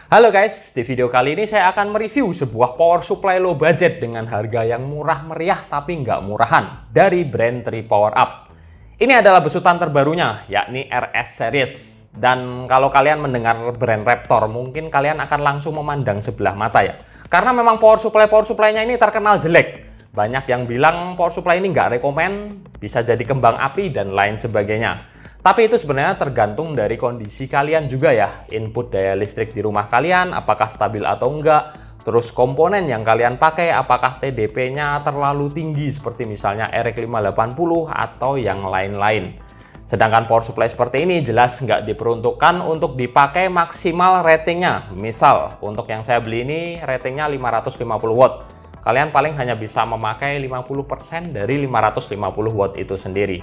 Halo guys, di video kali ini saya akan mereview sebuah power supply low budget dengan harga yang murah meriah tapi nggak murahan dari brand Tripower Up. Ini adalah besutan terbarunya, yakni RS Series. Dan kalau kalian mendengar brand Raptor, mungkin kalian akan langsung memandang sebelah mata ya. Karena memang power supply-nya ini terkenal jelek. Banyak yang bilang power supply ini nggak rekomen, bisa jadi kembang api dan lain sebagainya. Tapi itu sebenarnya tergantung dari kondisi kalian juga ya. Input daya listrik di rumah kalian, apakah stabil atau enggak. Terus komponen yang kalian pakai, apakah TDP-nya terlalu tinggi seperti misalnya RX 580 atau yang lain-lain. Sedangkan power supply seperti ini jelas nggak diperuntukkan untuk dipakai maksimal ratingnya. Misal, untuk yang saya beli ini ratingnya 550 watt. Kalian paling hanya bisa memakai 50% dari 550 watt itu sendiri.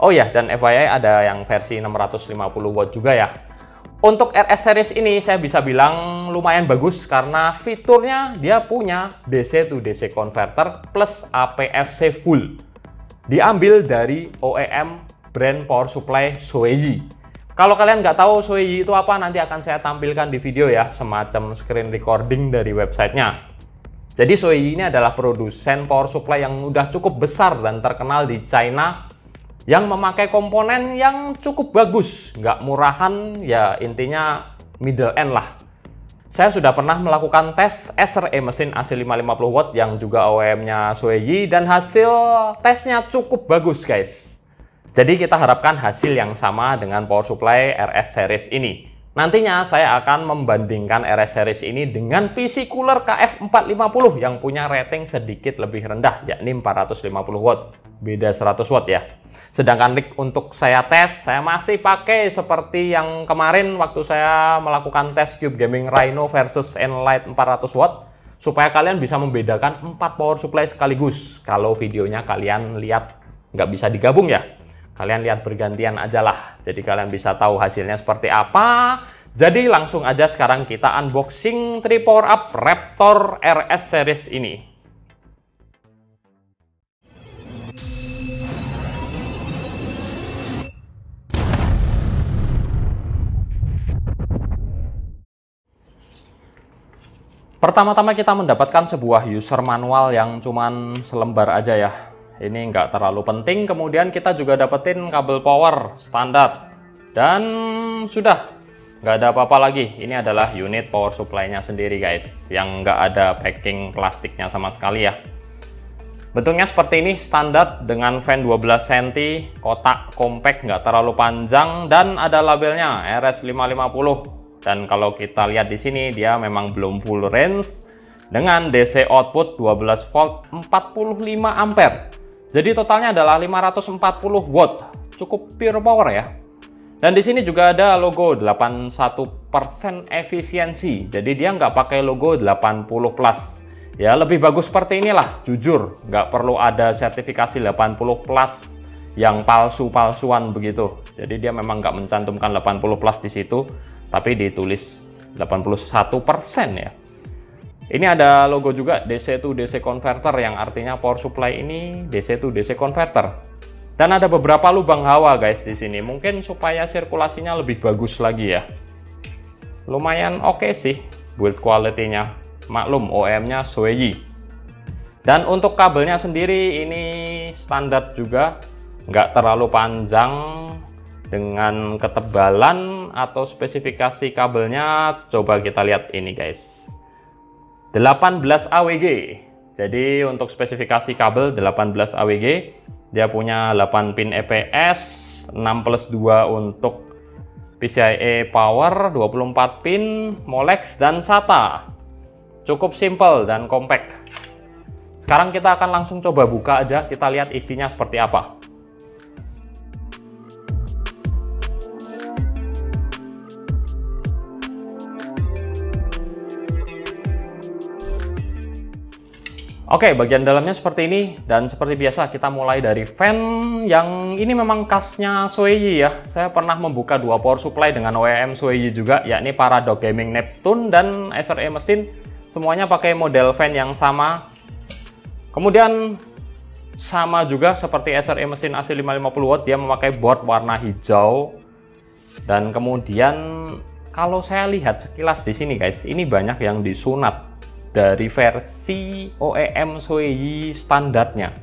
Oh ya, dan FYI ada yang versi 650 watt juga ya. Untuk RS series ini saya bisa bilang lumayan bagus karena fiturnya dia punya DC to DC converter plus APFC full. Diambil dari OEM brand power supply Shoei. Kalau kalian nggak tahu Shoei itu apa, nanti akan saya tampilkan di video ya, semacam screen recording dari websitenya. Jadi Shoei ini adalah produsen power supply yang udah cukup besar dan terkenal di China, yang memakai komponen yang cukup bagus, nggak murahan, ya intinya middle end lah. Saya sudah pernah melakukan tes SRE mesin AC 550 watt yang juga OEM-nya Shoei, dan hasil tesnya cukup bagus guys. Jadi kita harapkan hasil yang sama dengan power supply RS series ini. Nantinya saya akan membandingkan RS series ini dengan PC cooler KF450 yang punya rating sedikit lebih rendah, yakni 450 watt. Beda 100 watt ya. Sedangkan rig untuk saya tes, saya masih pakai seperti yang kemarin waktu saya melakukan tes Cube Gaming Rhino versus Enlight 400 watt, supaya kalian bisa membedakan 4 power supply sekaligus. Kalau videonya kalian lihat nggak bisa digabung ya, kalian lihat bergantian aja lah. Jadi kalian bisa tahu hasilnya seperti apa. Jadi langsung aja sekarang kita unboxing Tripower Up Raptor RS series ini. Pertama-tama kita mendapatkan sebuah user manual yang cuman selembar aja ya. Ini nggak terlalu penting. Kemudian kita juga dapetin kabel power standar. Dan sudah, nggak ada apa-apa lagi. Ini adalah unit power supply-nya sendiri guys, yang nggak ada packing plastiknya sama sekali ya. Bentuknya seperti ini, standar dengan fan 12 cm, kotak compact, nggak terlalu panjang, dan ada labelnya RS 550. Dan kalau kita lihat di sini, dia memang belum full range dengan DC output 12 volt 45 ampere. Jadi totalnya adalah 540 watt, cukup pure power ya. Dan di sini juga ada logo 81% efisiensi. Jadi dia nggak pakai logo 80 plus. Ya lebih bagus seperti inilah, jujur. Nggak perlu ada sertifikasi 80 plus yang palsu-palsuan begitu. Jadi dia memang nggak mencantumkan 80 plus di situ, tapi ditulis 81% ya. Ini ada logo juga DC to DC converter, yang artinya power supply ini DC to DC converter. Dan ada beberapa lubang hawa guys di sini, mungkin supaya sirkulasinya lebih bagus lagi ya. Lumayan oke sih build quality-nya. Maklum OEM-nya Shoei. Dan untuk kabelnya sendiri ini standar juga, nggak terlalu panjang. Dengan ketebalan atau spesifikasi kabelnya, coba kita lihat ini guys, 18 AWG. Jadi untuk spesifikasi kabel 18 AWG, dia punya 8 pin EPS, 6+2 untuk PCIe power, 24 pin Molex dan SATA. Cukup simple dan compact. Sekarang kita akan langsung coba buka aja, kita lihat isinya seperti apa. Oke, bagian dalamnya seperti ini, dan seperti biasa kita mulai dari fan yang ini memang khasnya Shoei ya. Saya pernah membuka dua power supply dengan OEM Shoei juga, yakni Paradox Gaming Neptune dan SRE mesin. Semuanya pakai model fan yang sama. Kemudian sama juga seperti SRE mesin AC 550 watt, dia memakai board warna hijau. Dan kemudian Kalau saya lihat sekilas di sini guys, ini banyak yang disunat dari versi OEM Shoei standarnya.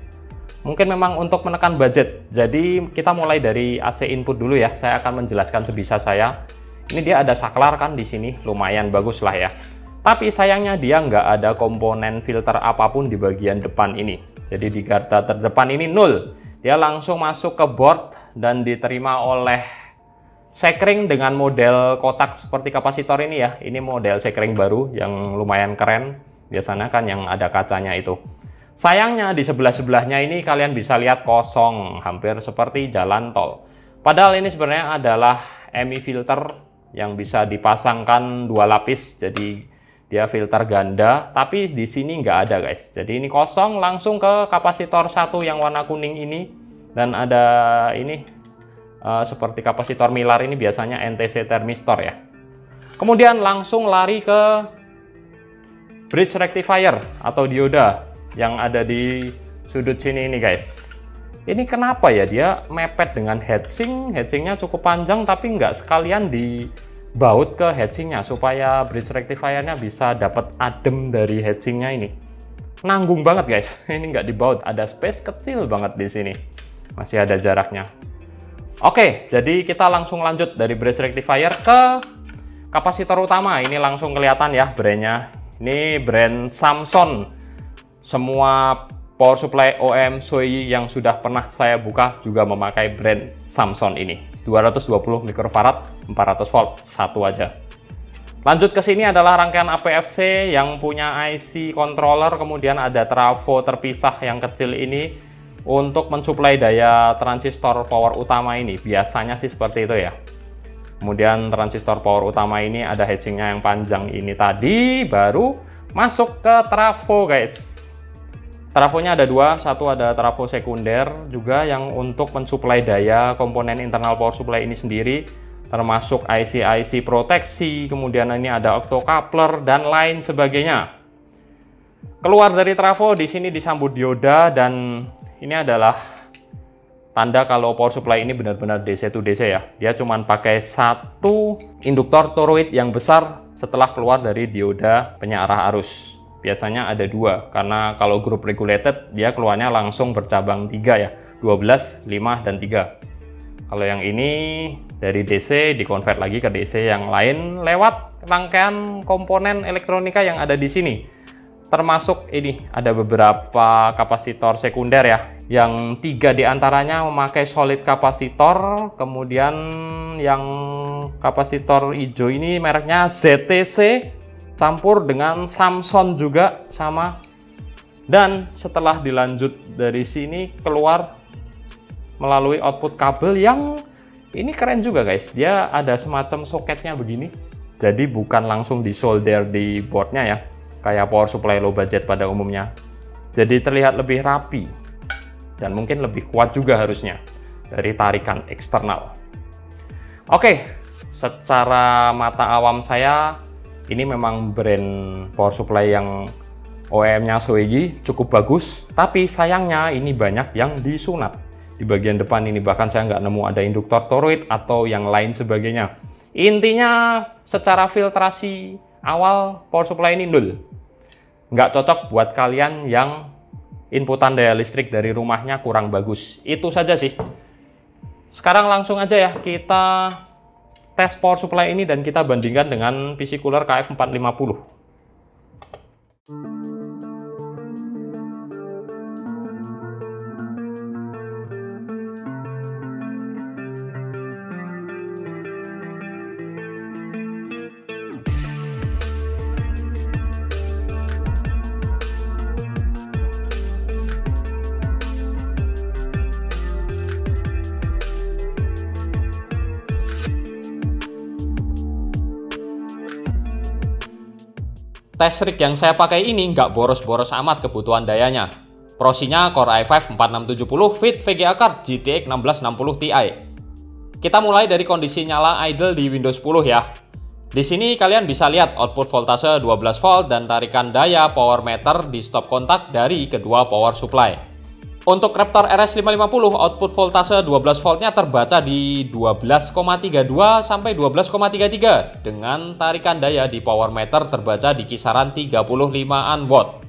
Mungkin memang untuk menekan budget. Jadi kita mulai dari AC input dulu ya. Saya akan menjelaskan sebisa saya. Ini dia ada saklar kan di sini, lumayan bagus lah ya. Tapi sayangnya dia nggak ada komponen filter apapun di bagian depan ini. Jadi di garda terdepan ini nol. Dia langsung masuk ke board dan diterima oleh sekring dengan model kotak seperti kapasitor ini ya. Ini model sekring baru yang lumayan keren. Biasanya kan yang ada kacanya itu. Sayangnya di sebelah-sebelahnya ini kalian bisa lihat kosong, hampir seperti jalan tol. Padahal ini sebenarnya adalah MI filter yang bisa dipasangkan 2 lapis. Jadi dia filter ganda, tapi di sini nggak ada guys. Jadi ini kosong, langsung ke kapasitor 1 yang warna kuning ini. Dan ada ini seperti kapasitor Milar ini biasanya NTC thermistor ya. Kemudian langsung lari ke bridge rectifier atau dioda yang ada di sudut sini ini guys. Ini kenapa ya dia mepet dengan heatsink, heatsinknya cukup panjang tapi nggak sekalian dibaut ke heatsinknya supaya bridge rectifiernya bisa dapat adem dari heatsinknya ini. Nanggung banget guys, ini nggak dibaut, ada space kecil banget di sini, masih ada jaraknya. Oke, jadi kita langsung lanjut dari bridge rectifier ke kapasitor utama. Ini langsung kelihatan ya brandnya. Ini brand Samson. Semua power supply OEM Shoei yang sudah pernah saya buka juga memakai brand Samson ini. 220 mikrofarad, 400 volt, satu aja. Lanjut ke sini adalah rangkaian APFC yang punya IC controller, kemudian ada trafo terpisah yang kecil ini untuk mensuplai daya transistor power utama ini. Biasanya sih seperti itu ya. Kemudian transistor power utama ini ada heatsinknya yang panjang ini tadi, baru masuk ke trafo guys. Trafonya ada 2, satu ada trafo sekunder juga yang untuk mensuplai daya komponen internal power supply ini sendiri, termasuk IC-IC proteksi, kemudian ini ada octocoupler dan lain sebagainya. Keluar dari trafo di sini disambut dioda dan ini adalah tanda kalau power supply ini benar-benar DC to DC ya. Dia cuma pakai satu induktor toroid yang besar setelah keluar dari dioda penyearah arus. Biasanya ada 2, karena kalau group regulated dia keluarnya langsung bercabang 3 ya. 12, 5, dan 3. Kalau yang ini dari DC dikonvert lagi ke DC yang lain lewat rangkaian komponen elektronika yang ada di sini. Termasuk ini ada beberapa kapasitor sekunder ya, yang 3 diantaranya memakai solid kapasitor, kemudian yang kapasitor hijau ini mereknya ZTC campur dengan Samson juga sama. Dan setelah dilanjut dari sini keluar melalui output kabel yang ini keren juga guys, dia ada semacam soketnya begini, jadi bukan langsung disolder di boardnya ya kayak power supply low budget pada umumnya. Jadi terlihat lebih rapi dan mungkin lebih kuat juga harusnya dari tarikan eksternal. Oke, secara mata awam saya ini memang brand power supply yang OEM-nya Shoei cukup bagus, tapi sayangnya ini banyak yang disunat di bagian depan ini. Bahkan saya nggak nemu ada induktor toroid atau yang lain sebagainya. Intinya secara filtrasi awal power supply ini nol. Nggak cocok buat kalian yang inputan daya listrik dari rumahnya kurang bagus. Itu saja sih. Sekarang langsung aja ya kita tes power supply ini dan kita bandingkan dengan PC cooler KF450. Test rig yang saya pakai ini nggak boros-boros amat kebutuhan dayanya. Prosinya Core i5 4670 Fit VGA card GTX 1660 Ti. Kita mulai dari kondisi nyala idle di Windows 10 ya. Di sini kalian bisa lihat output voltase 12 volt dan tarikan daya power meter di stop kontak dari kedua power supply. Untuk Raptor RS550, output voltase 12 voltnya terbaca di 12,32 sampai 12,33 dengan tarikan daya di power meter terbaca di kisaran 35-an watt.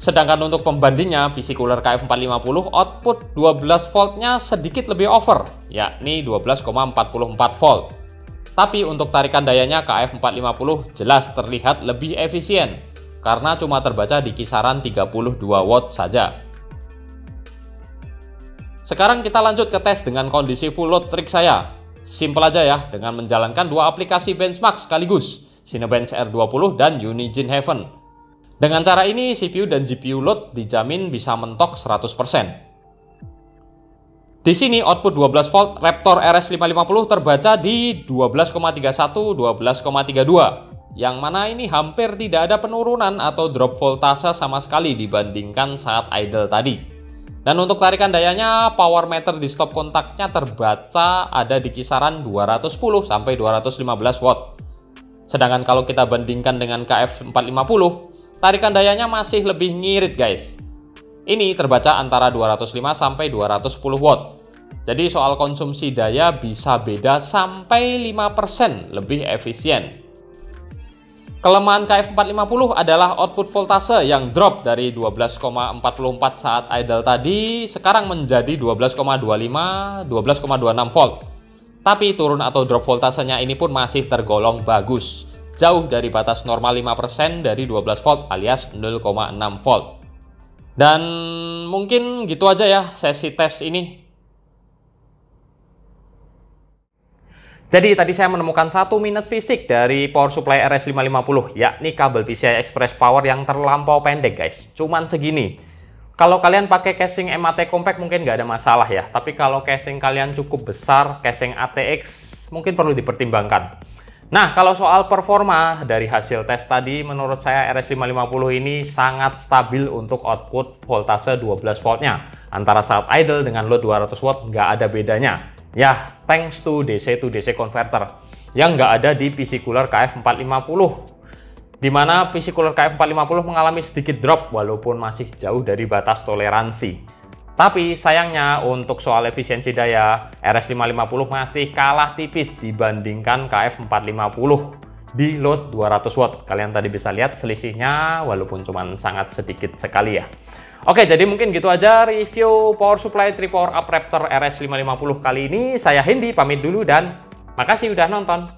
Sedangkan untuk pembandingnya, PC Cooler KF450 output 12 voltnya sedikit lebih over, yakni 12,44 volt. Tapi untuk tarikan dayanya KF450 jelas terlihat lebih efisien, karena cuma terbaca di kisaran 32 watt saja. Sekarang kita lanjut ke tes dengan kondisi full load trik saya. Simple aja ya, dengan menjalankan dua aplikasi benchmark sekaligus, Cinebench R20 dan Unigine Heaven. Dengan cara ini, CPU dan GPU load dijamin bisa mentok 100%. Di sini output 12 volt Raptor RS550 terbaca di 12,31, 12,32. Yang mana ini hampir tidak ada penurunan atau drop voltase sama sekali dibandingkan saat idle tadi. Dan untuk tarikan dayanya, power meter di stop kontaknya terbaca ada di kisaran 210 sampai 215 watt. Sedangkan kalau kita bandingkan dengan KF450, tarikan dayanya masih lebih ngirit guys. Ini terbaca antara 205 sampai 210 watt. Jadi soal konsumsi daya bisa beda sampai 5% lebih efisien. Kelemahan KF450 adalah output voltase yang drop dari 12,44 saat idle tadi sekarang menjadi 12,25, 12,26 volt. Tapi turun atau drop voltasenya ini pun masih tergolong bagus. Jauh dari batas normal 5% dari 12 volt alias 0,6 volt. Dan mungkin gitu aja ya sesi tes ini. Jadi tadi saya menemukan satu minus fisik dari power supply RS550, yakni kabel PCI Express Power yang terlampau pendek guys, cuman segini. Kalau kalian pakai casing MAT compact mungkin nggak ada masalah ya, tapi kalau casing kalian cukup besar, casing ATX mungkin perlu dipertimbangkan. Nah, kalau soal performa dari hasil tes tadi, menurut saya RS550 ini sangat stabil untuk output voltase 12 voltnya. Antara saat idle dengan load 200 watt nggak ada bedanya. Ya, thanks to DC converter yang nggak ada di PC Cooler KF450, di mana PC Cooler KF450 mengalami sedikit drop walaupun masih jauh dari batas toleransi. Tapi sayangnya untuk soal efisiensi daya, RS550 masih kalah tipis dibandingkan KF450 di load 200 watt. Kalian tadi bisa lihat selisihnya walaupun cuma sangat sedikit sekali ya. Oke, jadi mungkin gitu aja review power supply 3 power up Raptor RS550 kali ini. Saya Hendy pamit dulu dan makasih udah nonton.